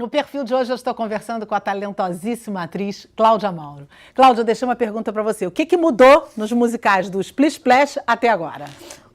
No perfil de hoje eu estou conversando com a talentosíssima atriz Cláudia Mauro. Cláudia, deixei uma pergunta para você. O que mudou nos musicais do Splish Splash até agora?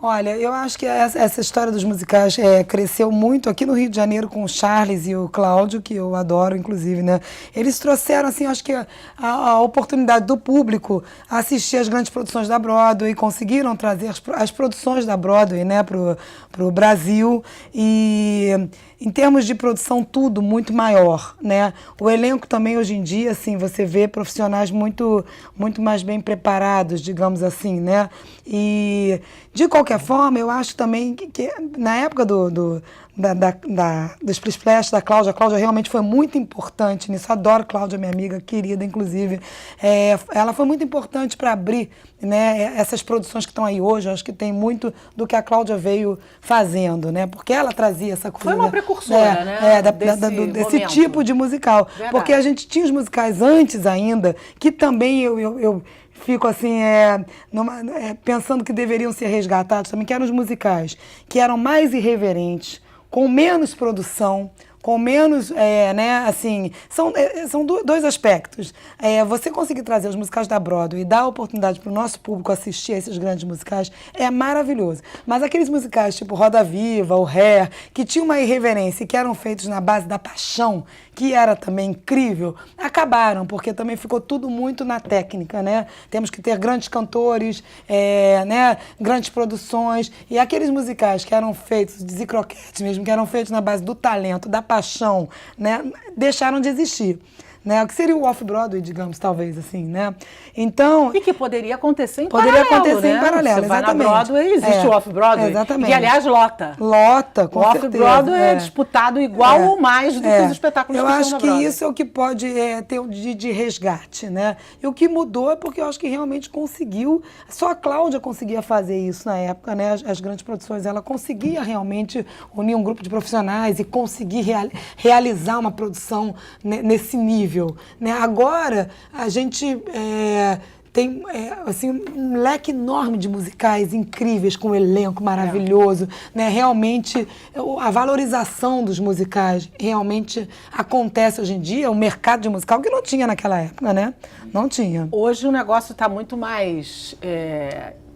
Olha, eu acho que essa história dos musicais cresceu muito aqui no Rio de Janeiro com o Charles e o Cláudio, que eu adoro, inclusive, né? Eles trouxeram, assim, acho que a oportunidade do público assistir as grandes produções da Broadway, conseguiram trazer as produções da Broadway, né, pro Brasil, e em termos de produção, tudo muito maior, né? O elenco também, hoje em dia, assim, você vê profissionais muito mais bem preparados, digamos assim, né? E, de qualquer forma, eu acho também que na época do Splish Splash, da Cláudia, a Cláudia realmente foi muito importante nisso. Adoro a Cláudia, minha amiga querida, inclusive. Ela foi muito importante para abrir, né, essas produções que estão aí hoje. Eu acho que tem muito do que a Cláudia veio fazendo, né? Porque ela trazia essa coisa. Foi uma precursora, né? Desse tipo de musical. Verdade. Porque a gente tinha os musicais antes ainda, que também eu fico assim, pensando que deveriam ser resgatados também, que eram os musicais que eram mais irreverentes, com menos produção, com menos, né, assim, são dois aspectos. Você conseguir trazer os musicais da Broadway e dar a oportunidade para o nosso público assistir a esses grandes musicais é maravilhoso. Mas aqueles musicais tipo Roda Viva, o Hair, que tinham uma irreverência e que eram feitos na base da paixão, que era também incrível, acabaram, porque também ficou tudo muito na técnica, né? Temos que ter grandes cantores, né, grandes produções, e aqueles musicais que eram feitos, de croquetes mesmo, que eram feitos na base do talento, da paixão, né, deixaram de existir. Né? O que seria o off-Broadway, digamos, talvez, assim, né? Então... E que poderia acontecer em paralelo, em paralelo, Você vai exatamente. na Broadway, existe o off-Broadway. Exatamente. Que, aliás, lota. Lota, com certeza. O off-Broadway é disputado igual ou mais do que os espetáculos que eu estão acho na que Broadway. isso é o que pode ter de resgate, né? E o que mudou é porque eu acho que realmente conseguiu... Só a Cláudia conseguia fazer isso na época, né? As grandes produções, ela conseguia realmente unir um grupo de profissionais e conseguir realizar uma produção nesse nível. Né? Agora, a gente tem assim, um leque enorme de musicais incríveis, com um elenco maravilhoso. Né? Realmente, a valorização dos musicais realmente acontece hoje em dia, o mercado de musical que não tinha naquela época, né? Não tinha. Hoje o negócio está muito mais...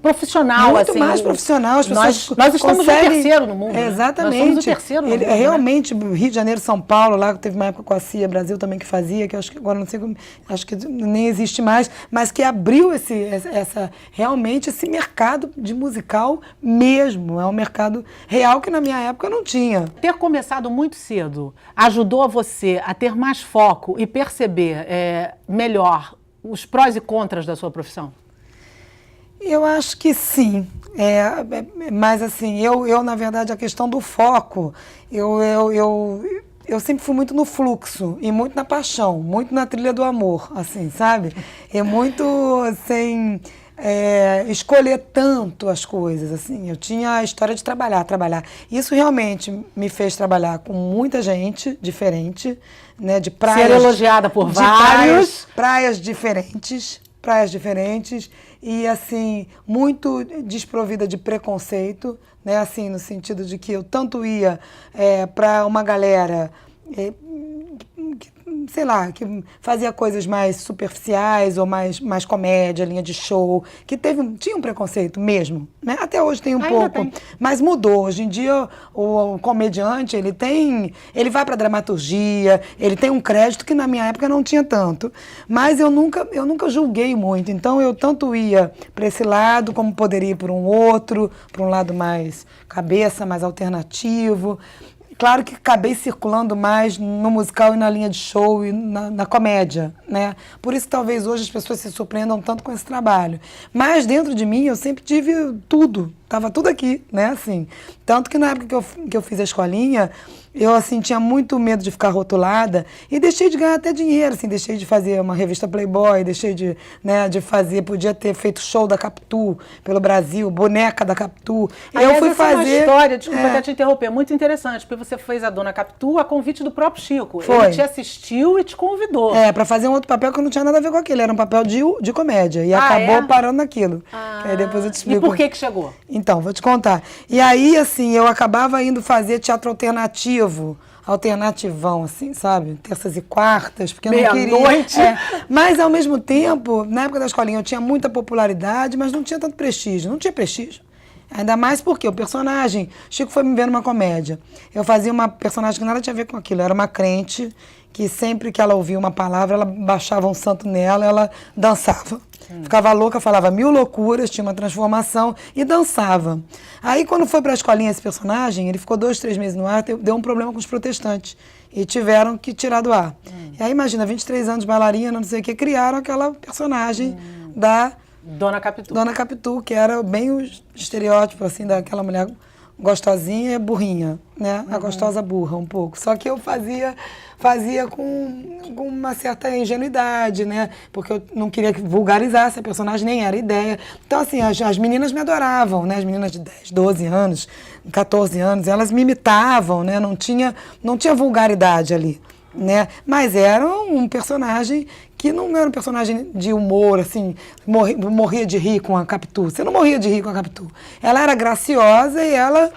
profissional, muito assim, mais profissional. As pessoas nós estamos no terceiro no mundo. Exatamente. Né? Nós somos o terceiro no mundo. Realmente, Rio de Janeiro, São Paulo, lá teve uma época com a CIA Brasil também que fazia, que eu acho que agora não sei como, acho que nem existe mais, mas que abriu realmente esse mercado de musical mesmo. É um mercado real que na minha época não tinha. Ter começado muito cedo ajudou você a ter mais foco e perceber melhor os prós e contras da sua profissão? Eu acho que sim, mas assim, eu na verdade, a questão do foco, eu sempre fui muito no fluxo e muito na paixão, muito na trilha do amor, assim, sabe? E muito sem escolher tanto as coisas, assim. Eu tinha a história de trabalhar. Isso realmente me fez trabalhar com muita gente diferente, né? De praias... Ser elogiada por vários. Praias diferentes e, assim, muito desprovida de preconceito, né, assim, no sentido de que eu tanto ia para uma galera, sei lá, que fazia coisas mais superficiais ou mais comédia, linha de show, que tinha um preconceito mesmo, né? Até hoje tem um pouco, mas mudou. Hoje em dia o comediante, ele vai para dramaturgia, ele tem um crédito que na minha época não tinha tanto, mas eu nunca julguei muito, então eu tanto ia para esse lado como poderia ir por um outro, para um lado mais cabeça, mais alternativo. Claro que acabei circulando mais no musical e na linha de show e na comédia, né? Por isso que talvez hoje as pessoas se surpreendam tanto com esse trabalho. Mas dentro de mim eu sempre tive tudo, estava tudo aqui, né? Assim, tanto que na época que eu fiz a escolinha, eu, assim, tinha muito medo de ficar rotulada e deixei de ganhar até dinheiro, assim, deixei de fazer uma revista Playboy, deixei de fazer, podia ter feito show da Capitu pelo Brasil, boneca da Capitu. Eu fui fazer... é uma história, desculpa até te interromper, muito interessante, porque você fez a Dona Capitu a convite do próprio Chico. Foi. Ele te assistiu e te convidou. Para fazer um outro papel que não tinha nada a ver com aquele, era um papel de comédia e acabou parando naquilo. Aí depois eu te explico. E por que chegou? Então, vou te contar. E aí, assim, eu acabava indo fazer teatro alternativo alternativão, assim, sabe? Terças e quartas, porque eu não queria... Meia-noite. Mas, ao mesmo tempo, na época da escolinha, eu tinha muita popularidade, mas não tinha tanto prestígio. Não tinha prestígio. Ainda mais porque o personagem... Chico foi me ver numa comédia. Eu fazia uma personagem que nada tinha a ver com aquilo. Era uma crente que sempre que ela ouvia uma palavra, ela baixava um santo nela, ela dançava. Ficava louca, falava 1000 loucuras, tinha uma transformação e dançava. Aí, quando foi para a escolinha esse personagem, ele ficou 2, 3 meses no ar, deu um problema com os protestantes. E tiveram que tirar do ar. E aí, imagina, 23 anos, bailarina, não sei o que, criaram aquela personagem da... Dona Capitu. Dona Capitu, que era bem o estereótipo, assim, daquela mulher gostosinha e burrinha, né? A gostosa burra, um pouco. Só que eu fazia com uma certa ingenuidade, né? Porque eu não queria que vulgarizasse a personagem, nem era ideia. Então, assim, as meninas me adoravam, né? As meninas de 10, 12 anos, 14 anos, elas me imitavam, né? Não tinha vulgaridade ali, né? Mas era um personagem que não era um personagem de humor, assim, morria de rir com a Capitu. Você não morria de rir com a Capitu. Ela era graciosa e ela,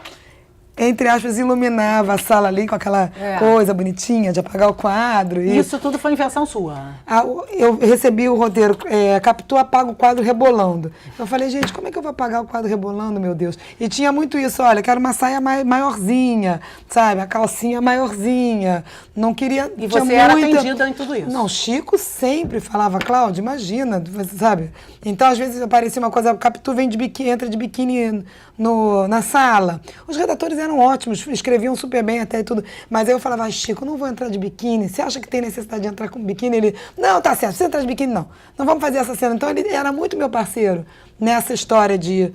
entre aspas, iluminava a sala ali com aquela coisa bonitinha de apagar o quadro. Isso tudo foi invenção sua? Eu recebi o roteiro, Capitu apaga o quadro rebolando. Eu falei, gente, como é que eu vou apagar o quadro rebolando, meu Deus? E tinha muito isso, olha, quero uma saia maiorzinha, sabe? A calcinha maiorzinha. Não queria... E você era atendida em tudo isso? Não, Chico sempre falava, Cláudia, imagina, sabe? Então, às vezes, aparecia uma coisa, Capitu vem de biquíni, entra de biquíni na sala. Os redatores eram ótimos, escreviam super bem até e tudo. Mas aí eu falava, Chico, não vou entrar de biquíni. Você acha que tem necessidade de entrar com biquíni? Ele, não, tá certo, você entrar de biquíni, não. Não vamos fazer essa cena. Então, ele era muito meu parceiro nessa história de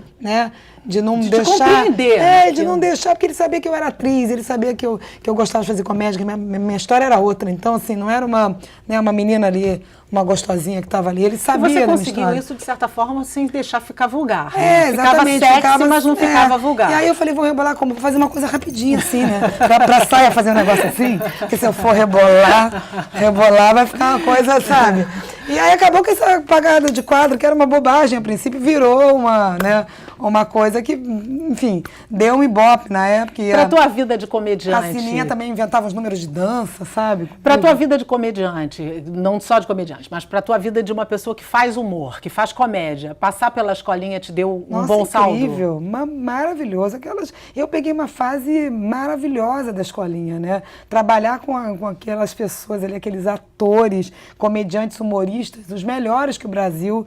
não deixar... compreender. De não deixar, porque ele sabia que eu era atriz, ele sabia que eu gostava de fazer comédia, que minha história era outra. Então, assim, não era uma menina ali, uma gostosinha que estava ali. Ele sabia. E você conseguiu isso, de certa forma, sem deixar ficar vulgar. Exatamente. Ficava sexy, mas não ficava vulgar. E aí eu falei, vou rebolar como? Vou fazer uma coisa rapidinha, assim, né? Pra saia fazer um negócio assim, porque se eu for rebolar vai ficar uma coisa, sabe? E aí acabou com essa apagada de quadro, que era uma bobagem, a princípio virou uma coisa que, enfim, deu um ibope na época. Pra tua vida de comediante. A Sininha também inventava os números de dança, sabe? Pra tua vida de comediante, não só de comediante, mas pra tua vida de uma pessoa que faz humor, que faz comédia, passar pela escolinha te deu um bom saldo? Incrível, maravilhoso. Eu peguei uma fase maravilhosa da escolinha, né? Trabalhar com aquelas pessoas ali, aqueles atores, comediantes, humoristas, os melhores que o Brasil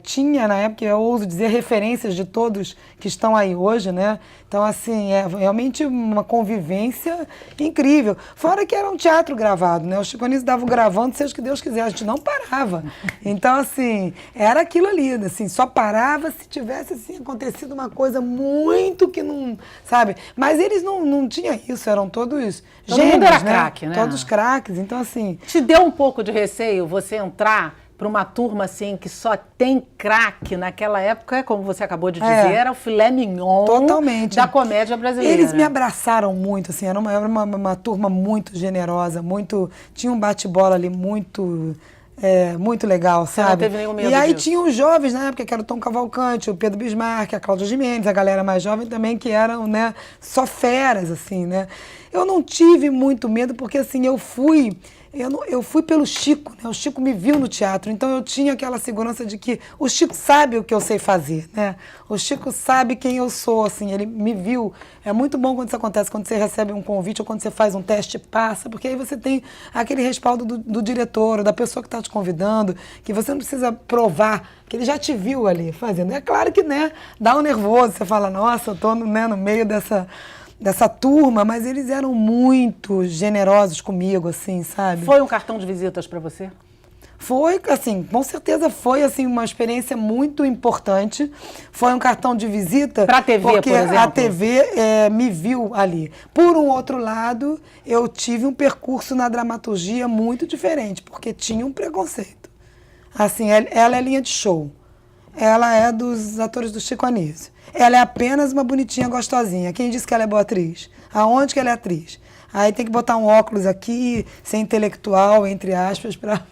tinha na época, eu ouso dizer, referências de todos que estão aí hoje, né? Então, assim, é realmente uma convivência incrível. Fora que era um teatro gravado, né? Os Chico Anísio davam gravando, seja o que Deus quiser, a gente não parava. Então, assim, era aquilo ali, assim, só parava se tivesse, assim, acontecido uma coisa muito que não, sabe? Mas eles não tinham isso, eram todos Todo gênios, mundo era né? craque, né? Todos craques, então, assim... Te deu um pouco de receio você entrar para uma turma assim que só tem craque naquela época, como você acabou de dizer, era o filé mignon da comédia brasileira. Eles me abraçaram muito, assim, era uma turma muito generosa, tinha um bate-bola ali muito legal, sabe? Você não teve nenhum medo E aí disso. tinha os jovens na época, que era o Tom Cavalcante, o Pedro Bismarck, a Cláudia Gimenez, a galera mais jovem também, que eram, né, só feras, assim, né? Eu não tive muito medo, porque, assim, eu fui pelo Chico, né? O Chico me viu no teatro, então eu tinha aquela segurança de que o Chico sabe o que eu sei fazer, né? O Chico sabe quem eu sou, assim, ele me viu. É muito bom quando isso acontece, quando você recebe um convite ou quando você faz um teste e passa, porque aí você tem aquele respaldo do diretor, ou da pessoa que está te convidando, que você não precisa provar, que ele já te viu ali fazendo. É claro que, né, dá um nervoso, você fala, nossa, eu estou, né, no meio dessa turma, mas eles eram muito generosos comigo, assim, sabe? Foi um cartão de visitas para você? Foi, assim, com certeza foi, assim, uma experiência muito importante. Foi um cartão de visita... Para a TV, porque por exemplo? a TV me viu ali. Por um outro lado, eu tive um percurso na dramaturgia muito diferente, porque tinha um preconceito. Assim, ela é linha de show. Ela é dos atores do Chico Anísio. Ela é apenas uma bonitinha gostosinha. Quem disse que ela é boa atriz? Aonde que ela é atriz? Aí tem que botar um óculos aqui, ser intelectual, entre aspas, para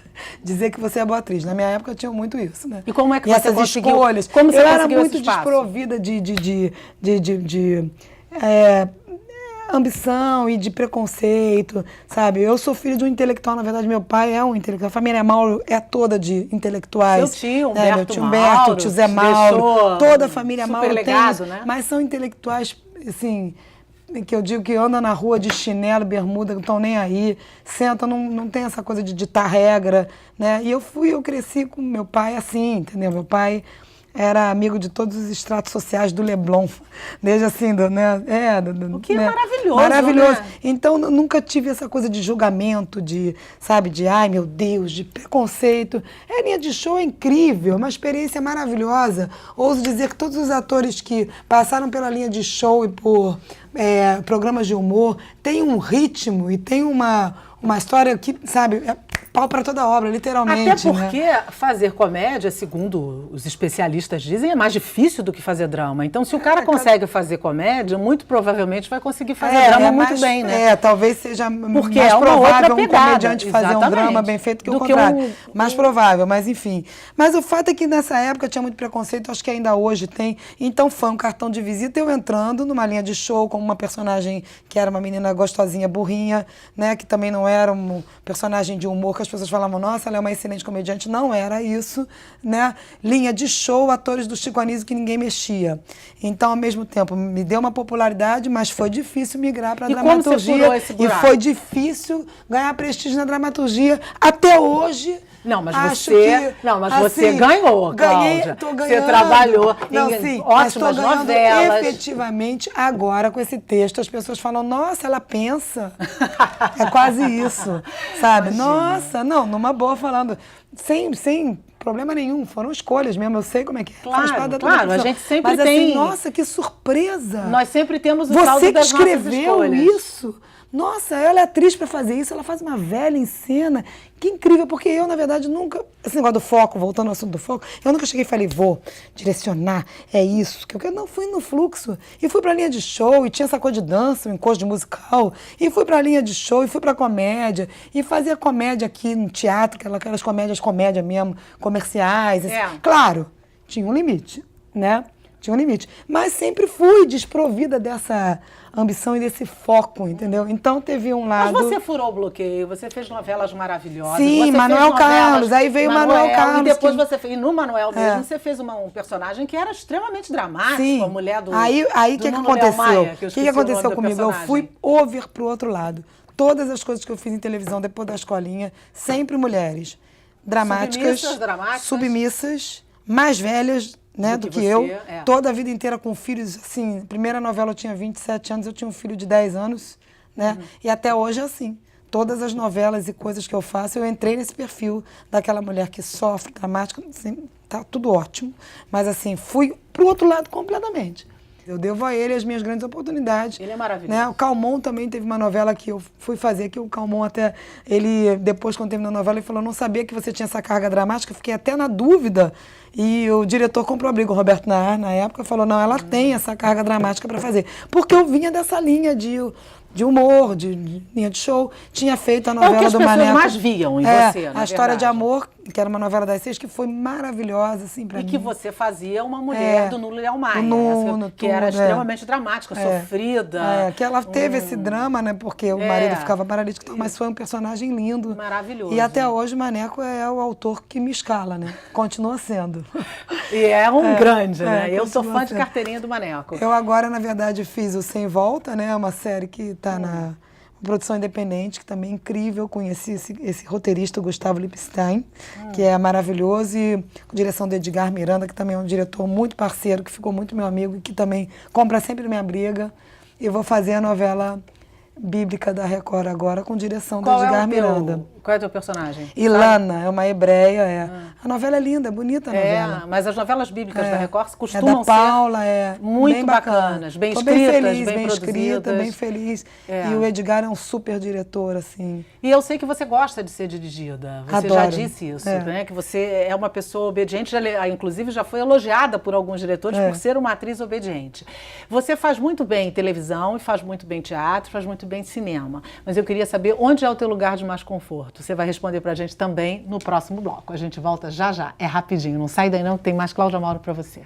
dizer que você é boa atriz. Na minha época tinha muito isso, né? E como é que e você essas conseguiu? escolhas? Como você eu era conseguiu muito esse espaço? desprovida ambição e de preconceito, sabe? Eu sou filho de um intelectual, na verdade, meu pai é um intelectual. A família Mauro é toda de intelectuais. Seu tio, Humberto, meu tio Humberto, o tio Zé Mauro, toda a família Mauro legado, tem, né? mas são intelectuais, assim, que eu digo que anda na rua de chinelo, bermuda, não estão nem aí, senta, não tem essa coisa de ditar regra, né? E eu cresci com meu pai assim, entendeu? Meu pai era amigo de todos os estratos sociais do Leblon, desde assim, né? O que né? é maravilhoso, maravilhoso. Né? Então, nunca tive essa coisa de julgamento, de, sabe, de, ai, meu Deus, de preconceito. A linha de show é incrível, uma experiência maravilhosa. Ouso dizer que todos os atores que passaram pela linha de show e por programas de humor têm um ritmo e têm uma história que, sabe, pau para toda obra, literalmente. Até porque fazer comédia, segundo os especialistas dizem, é mais difícil do que fazer drama. Então, se o cara consegue fazer comédia, muito provavelmente vai conseguir fazer drama muito bem, né? Talvez seja porque mais provável um comediante fazer um drama bem feito que o contrário. Mais provável, mas enfim. Mas o fato é que nessa época tinha muito preconceito, acho que ainda hoje tem. Então foi um cartão de visita eu entrando numa linha de show com uma personagem que era uma menina gostosinha, burrinha, né? Que também não era um personagem de humor que as pessoas falavam, nossa, ela é uma excelente comediante. Não era isso, né? Linha de show, atores do Chico Anísio que ninguém mexia. Então, ao mesmo tempo, me deu uma popularidade, mas foi difícil migrar para a dramaturgia. Como você furou esse buraco? E foi difícil ganhar prestígio na dramaturgia. Até hoje... Não, mas você ganhou, Cláudia. Tô ganhando. Você trabalhou em ótimas novelas. Efetivamente, agora com esse texto, as pessoas falam, nossa, ela pensa. É quase isso, sabe? Imagina. Nossa, não, numa boa falando, sem problema nenhum, foram escolhas mesmo, eu sei como é que é. Claro, a gente sempre mas, tem... assim, nossa, que surpresa! Nós sempre temos o saldo das nossas escolhas. Você que escreveu isso... Nossa, ela é atriz para fazer isso, ela faz uma velha em cena. Que incrível, porque eu, na verdade, nunca... Esse negócio do foco, voltando ao assunto do foco, eu nunca cheguei e falei, vou direcionar, é isso. Que eu quero. Não, fui no fluxo. E fui pra linha de show, e tinha essa coisa de dança, um encosto de musical. E fui pra linha de show, e fui pra comédia. E fazia comédia aqui no teatro, aquelas comédia mesmo, comerciais. Assim. Claro, tinha um limite, né? Tinha um limite. Mas sempre fui desprovida dessa ambição e desse foco, entendeu? Então teve um lado... Mas você furou o bloqueio, você fez novelas maravilhosas. Sim, você Manuel Carlos, aí veio Manuel Carlos. E depois você fez, e no Manuel mesmo, você fez um personagem que era extremamente dramático, sim. A mulher do Aí o que aconteceu? O que aconteceu comigo? Personagem. Eu fui over pro outro lado. Todas as coisas que eu fiz em televisão depois da escolinha, sempre mulheres. Dramáticas, submissas, mais velhas, né, do que eu, toda a vida inteira com filhos, assim, primeira novela eu tinha 27 anos, eu tinha um filho de 10 anos, né, e até hoje é assim. Todas as novelas e coisas que eu faço, eu entrei nesse perfil daquela mulher que sofre, dramática, assim, tá tudo ótimo, mas assim, fui pro outro lado completamente. Eu devo a ele as minhas grandes oportunidades. Ele é maravilhoso. Né? O Calmon também teve uma novela que eu fui fazer, que o Calmon até, ele, depois quando terminou a novela, ele falou, não sabia que você tinha essa carga dramática, fiquei até na dúvida. E o diretor comprou a briga, o Roberto Nahar, na época, falou, não, ela tem essa carga dramática para fazer. Porque eu vinha dessa linha de humor, de linha de show, tinha feito a novela do Maneco. É o que as pessoas mais viam em você, a História de Amor, que era uma novela das 6, que foi maravilhosa, assim, pra mim. E que você fazia uma mulher do Nuno Leal Maia, que era extremamente dramática, sofrida. Que ela teve esse drama, né, porque o marido ficava paralítico, mas foi um personagem lindo. Maravilhoso. E até hoje o Maneco é o autor que me escala, né, continua sendo. E é um grande, né, eu sou fã de carteirinha do Maneco. Eu agora, na verdade, fiz o Sem Volta, né, uma série que está na produção independente, que também é incrível. Conheci esse roteirista, o Gustavo Lipstein, que é maravilhoso, e com direção do Edgar Miranda, que também é um diretor muito parceiro, que ficou muito meu amigo e que também compra sempre minha briga. E vou fazer a novela bíblica da Record agora, com direção do Edgar Miranda. Qual é o teu personagem? Ilana, é uma hebreia, A novela é linda, bonita a novela. Mas as novelas bíblicas da Record costumam da Paula, ser muito bem bacanas, bem Tô escritas, bem feliz, bem escrita, bem feliz. E o Edgar é um super diretor, assim. E eu sei que você gosta de ser dirigida. Você Adoro. já disse isso, né? Que você é uma pessoa obediente, inclusive já foi elogiada por alguns diretores por ser uma atriz obediente. Você faz muito bem televisão, e faz muito bem teatro, faz muito bem cinema. Mas eu queria saber onde é o teu lugar de mais conforto. Você vai responder pra gente também no próximo bloco. A gente volta já já. É rapidinho. Não sai daí não, tem mais Cláudia Mauro pra você.